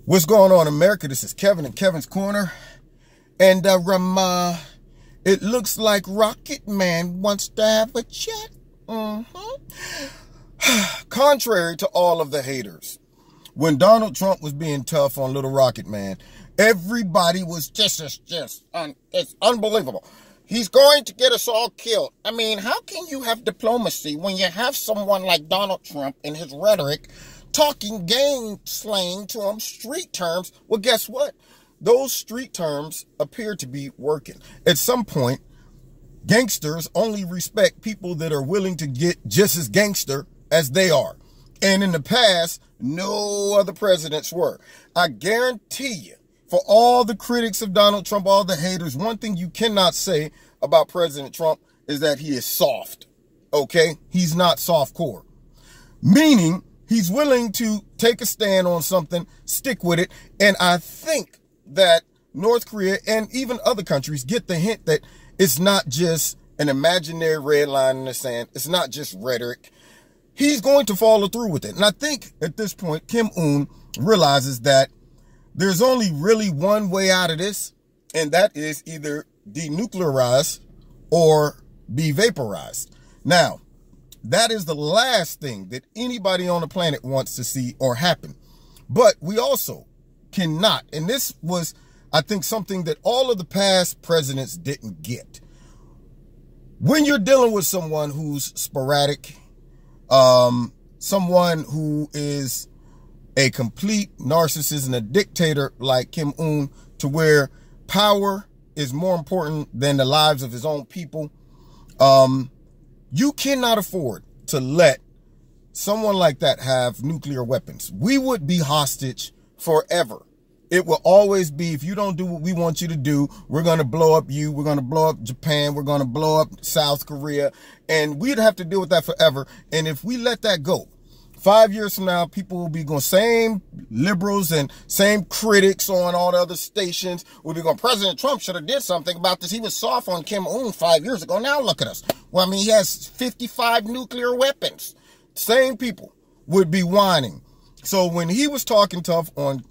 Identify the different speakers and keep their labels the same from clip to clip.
Speaker 1: What's going on, America? This is Kevin in Kevin's Corner. And it looks like Rocket Man wants to have a chat. Contrary to all of the haters, when Donald Trump was being tough on Little Rocket Man, everybody was it's unbelievable. He's going to get us all killed. I mean, how can you have diplomacy when you have someone like Donald Trump in his rhetoric talking gang slang to him, street terms? Well, guess what? Those street terms appear to be working. At some point, gangsters only respect people that are willing to get just as gangster as they are. And in the past, no other presidents were. I guarantee you, for all the critics of Donald Trump, all the haters, one thing you cannot say about President Trump is that he is soft. Okay? He's not soft-core. Meaning, he's willing to take a stand on something, stick with it, and I think that North Korea and even other countries get the hint that it's not just an imaginary red line in the sand. It's not just rhetoric. He's going to follow through with it. And I think at this point, Kim Jong-un realizes that there's only really one way out of this, and that is either denuclearize or be vaporized. Now, that is the last thing that anybody on the planet wants to see or happen. But we also cannot, and this was, I think, something that all of the past presidents didn't get. When you're dealing with someone who's sporadic, someone who is a complete narcissist and a dictator like Kim Jong-un, to where power is more important than the lives of his own people, you cannot afford to let someone like that have nuclear weapons. We would be hostage forever. It will always be, if you don't do what we want you to do, we're going to blow up you. We're going to blow up Japan. We're going to blow up South Korea. And we'd have to deal with that forever. And if we let that go, 5 years from now, people will be going, same liberals and same critics on all the other stations will be going, President Trump should have did something about this. He was soft on Kim Jong-un 5 years ago. Now look at us. Well, I mean, he has 55 nuclear weapons. Same people would be whining. So when he was talking tough on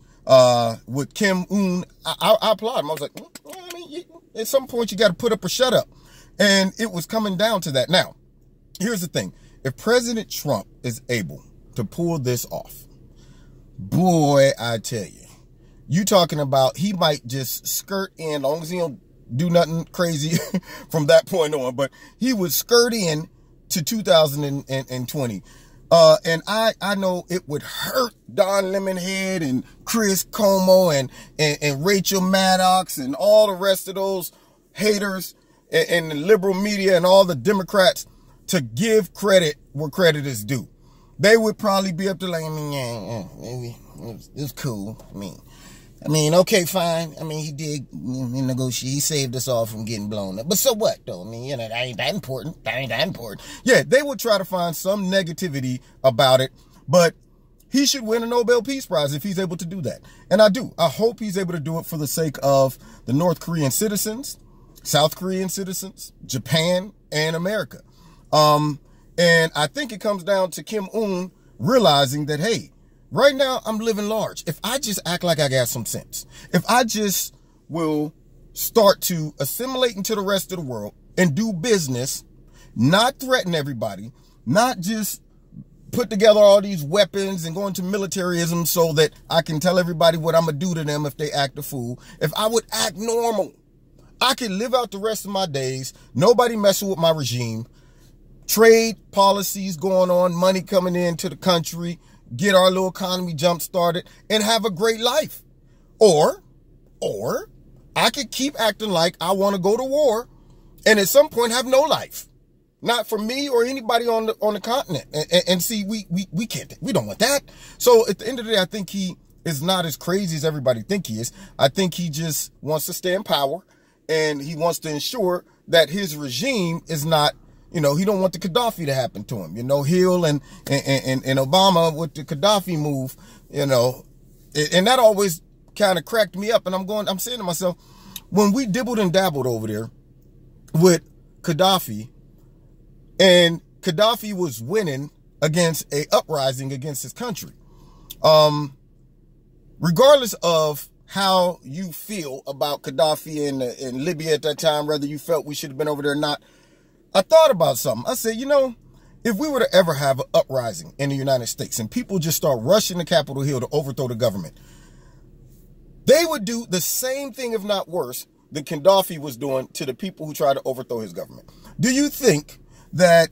Speaker 1: with Kim Jong-un, I applaud him. I was like, I mean, at some point you got to put up or shut up. And it was coming down to that. Now, here's the thing. If President Trump is able to pull this off, boy, I tell you, you talking about he might just skirt in, as long as he don't do nothing crazy from that point on, but he would skirt in to 2020. And I know it would hurt Don Lemonhead and Chris Como and Rachel Maddox and all the rest of those haters and the liberal media and all the Democrats to give credit where credit is due. They would probably be up to like, I mean, yeah, maybe it's cool. I mean, okay, fine. I mean, he did negotiate. He saved us all from getting blown up. But so what, though? I mean, you know, that ain't that important. That ain't that important. Yeah, they would try to find some negativity about it, but he should win a Nobel Peace Prize if he's able to do that. And I do. I hope he's able to do it for the sake of the North Korean citizens, South Korean citizens, Japan, and America. And I think it comes down to Kim Jong-un realizing that, hey, right now, I'm living large. If I just act like I got some sense, if I just will start to assimilate into the rest of the world and do business, not threaten everybody, not just put together all these weapons and go into militarism so that I can tell everybody what I'm going to do to them if they act a fool. If I would act normal, I could live out the rest of my days, nobody messing with my regime, trade policies going on, money coming into the country, get our little economy jump started, and have a great life. Or I could keep acting like I want to go to war and at some point have no life. Not for me or anybody on the continent. And see, we can't, we don't want that. So at the end of the day, I think he is not as crazy as everybody think he is. I think he just wants to stay in power, and he wants to ensure that his regime is not, you know, he don't want the Gaddafi to happen to him. You know, Hill and Obama with the Gaddafi move, you know, and that always kind of cracked me up. And I'm saying to myself, when we dibbled and dabbled over there with Gaddafi, and Gaddafi was winning against a uprising against his country, regardless of how you feel about Gaddafi in Libya at that time, whether you felt we should have been over there or not, I thought about something. I said, you know, if we were to ever have an uprising in the United States and people just start rushing to Capitol Hill to overthrow the government, they would do the same thing, if not worse, than Gaddafi was doing to the people who tried to overthrow his government. Do you think that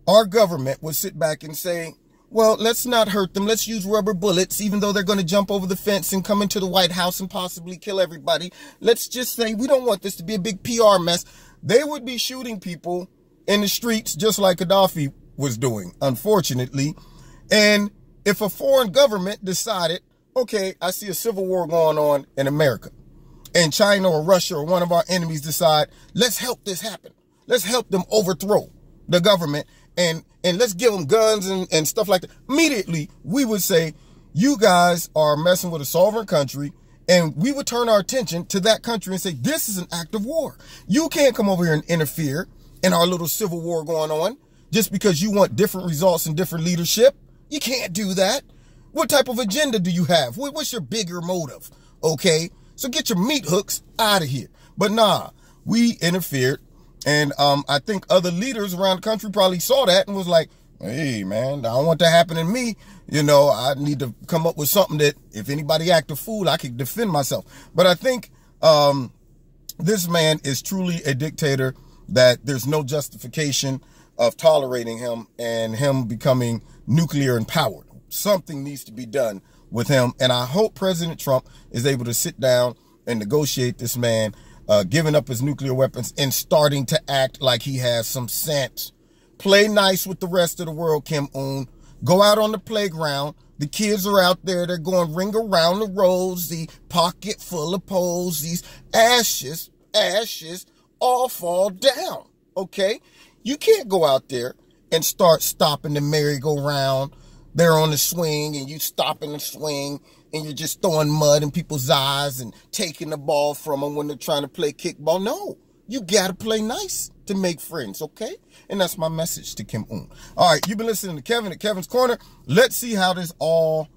Speaker 1: our government would sit back and say, well, let's not hurt them. Let's use rubber bullets, even though they're going to jump over the fence and come into the White House and possibly kill everybody. Let's just say we don't want this to be a big PR mess. They would be shooting people in the streets just like Gaddafi was doing, unfortunately. And if a foreign government decided, okay, I see a civil war going on in America, and China or Russia or one of our enemies decide, let's help this happen. Let's help them overthrow the government and let's give them guns and stuff like that. Immediately, we would say, you guys are messing with a sovereign country, and we would turn our attention to that country and say, this is an act of war. You can't come over here and interfere in our little civil war going on just because you want different results and different leadership. You can't do that. What type of agenda do you have? What's your bigger motive? Okay, so get your meat hooks out of here. But nah, we interfered. And I think other leaders around the country probably saw that and was like, hey, man, I don't want that happening to me. You know, I need to come up with something that if anybody act a fool, I can defend myself. But I think this man is truly a dictator, that there's no justification of tolerating him and him becoming nuclear empowered. Something needs to be done with him. And I hope President Trump is able to sit down and negotiate this man, giving up his nuclear weapons and starting to act like he has some sense. Play nice with the rest of the world, Kim-un. Go out on the playground. The kids are out there. They're going ring around the rosy, pocket full of posies. Ashes all fall down, okay? You can't go out there and start stopping the merry-go-round. They're on the swing and you stopping the swing and you're just throwing mud in people's eyes and taking the ball from them when they're trying to play kickball. No, you got to play nice to make friends, okay? And that's my message to Kim-un. All right, you've been listening to Kevin at Kevin's Corner. Let's see how this all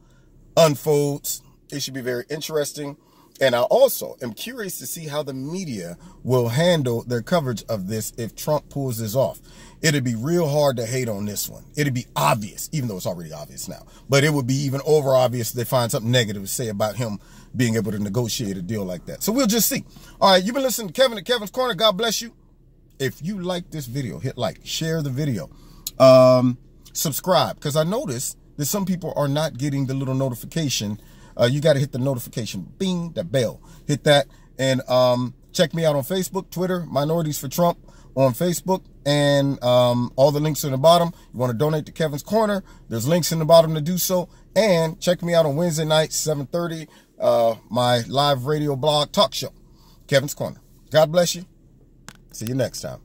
Speaker 1: unfolds. It should be very interesting. And I also am curious to see how the media will handle their coverage of this if Trump pulls this off. It'd be real hard to hate on this one. It'd be obvious, even though it's already obvious now. But it would be even over obvious if they find something negative to say about him being able to negotiate a deal like that. So we'll just see. All right, you've been listening to Kevin at Kevin's Corner. God bless you. If you like this video, hit like, share the video, subscribe, because I noticed that some people are not getting the little notification. You got to hit the notification, bing, that bell, hit that. And check me out on Facebook, Twitter, Minorities for Trump on Facebook, and all the links are in the bottom. You want to donate to Kevin's Corner, there's links in the bottom to do so. And check me out on Wednesday nights, 7:30, my live radio blog talk show, Kevin's Corner. God bless you. See you next time.